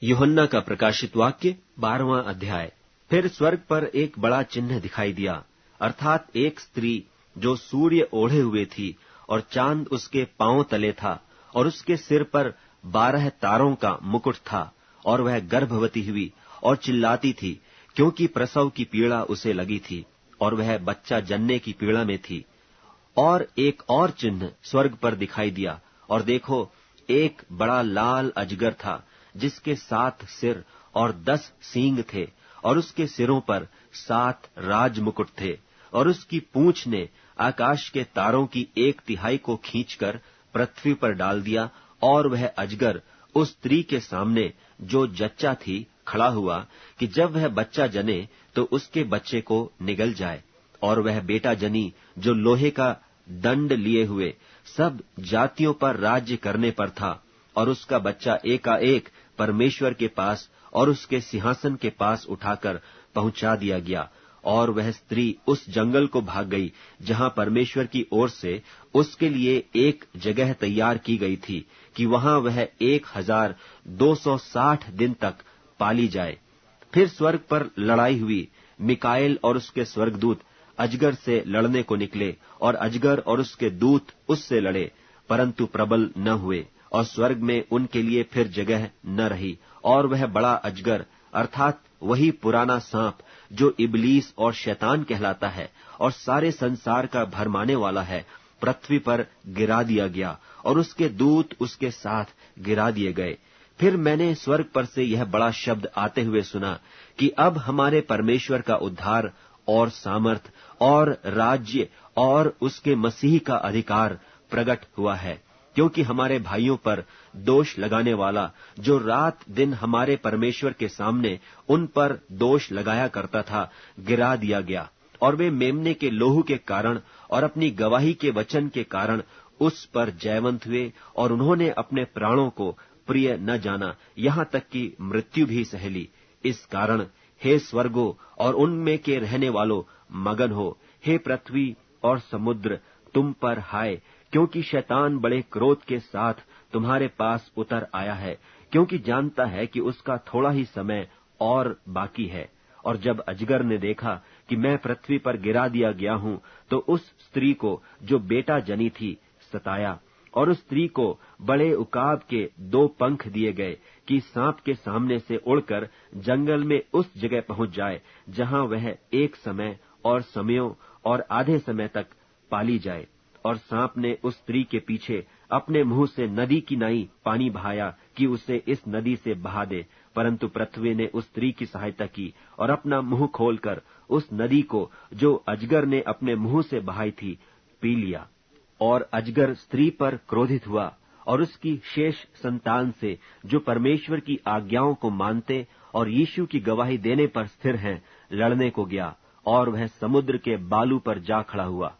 यूहन्ना का प्रकाशित वाक्य 12वां अध्याय। फिर स्वर्ग पर एक बड़ा चिन्ह दिखाई दिया, अर्थात एक स्त्री जो सूर्य ओढ़े हुए थी और चांद उसके पांव तले था, और उसके सिर पर 12 तारों का मुकुट था, और वह गर्भवती हुई और चिल्लाती थी, क्योंकि प्रसव की पीड़ा उसे लगी थी, और वह बच्चा जनने की पीड़ा में थी। और एक और चिन्ह स्वर्ग पर दिखाई दिया, और देखो, एक बड़ा लाल अजगर था, जिसके 7 सिर और 10 सींग थे, और उसके सिरों पर 7 राज मुकुट थे, और उसकी पूंछ ने आकाश के तारों की 1/3 को खींचकर पृथ्वी पर डाल दिया। और वह अजगर उस स्त्री के सामने जो जच्चा थी खड़ा हुआ, कि जब वह बच्चा जने तो उसके बच्चे को निगल जाए। और वह बेटा जनी जो लोहे का दंड लिए हुए सब जातियों पर राज्य करने पर था, और उसका बच्चा एकाएक परमेश्वर के पास और उसके सिंहासन के पास उठाकर पहुंचा दिया गया। और वह स्त्री उस जंगल को भाग गई, जहां परमेश्वर की ओर से उसके लिए एक जगह तैयार की गई थी, कि वहां वह 1260 दिन तक पाली जाए। फिर स्वर्ग पर लड़ाई हुई। मिकाएल और उसके स्वर्गदूत अजगर से लड़ने को निकले, और अजगर और उसके दूत उससे लड़े, परंतु प्रबल न हुए, और स्वर्ग में उनके लिए फिर जगह न रही। और वह बड़ा अजगर, अर्थात वही पुराना सांप जो इबलीस और शैतान कहलाता है और सारे संसार का भरमाने वाला है, पृथ्वी पर गिरा दिया गया, और उसके दूत उसके साथ गिरा दिए गए। फिर मैंने स्वर्ग पर से यह बड़ा शब्द आते हुए सुना कि अब हमारे परमेश्वर का उद्धार और सामर्थ और राज्य और उसके मसीह का अधिकार प्रकट हुआ है, क्योंकि हमारे भाइयों पर दोष लगाने वाला, जो रात दिन हमारे परमेश्वर के सामने उन पर दोष लगाया करता था, गिरा दिया गया। और वे मेमने के लोहू के कारण और अपनी गवाही के वचन के कारण उस पर जयवंत हुए, और उन्होंने अपने प्राणों को प्रिय न जाना, यहाँ तक कि मृत्यु भी सह ली। इस कारण हे स्वर्गो और उनमें के रहने वालों, मगन हो। हे पृथ्वी और समुद्र, तुम पर हाय, क्योंकि शैतान बड़े क्रोध के साथ तुम्हारे पास उतर आया है, क्योंकि जानता है कि उसका थोड़ा ही समय और बाकी है। और जब अजगर ने देखा कि मैं पृथ्वी पर गिरा दिया गया हूं, तो उस स्त्री को जो बेटा जनी थी सताया, और उस स्त्री को बड़े उकाब के 2 पंख दिए गए, कि सांप के सामने से उड़कर जंगल में उस जगह पहुंच जाए, जहां वह एक समय और समयों और आधे समय तक पाली जाए। और सांप ने उस स्त्री के पीछे अपने मुंह से नदी की नाई पानी बहाया, कि उसे इस नदी से बहा दे, परंतु पृथ्वी ने उस स्त्री की सहायता की, और अपना मुंह खोलकर उस नदी को जो अजगर ने अपने मुंह से बहाई थी पी लिया। और अजगर स्त्री पर क्रोधित हुआ, और उसकी शेष संतान से, जो परमेश्वर की आज्ञाओं को मानते और यीशु की गवाही देने पर स्थिर हैं, लड़ने को गया, और वह समुद्र के बालू पर जा खड़ा हुआ।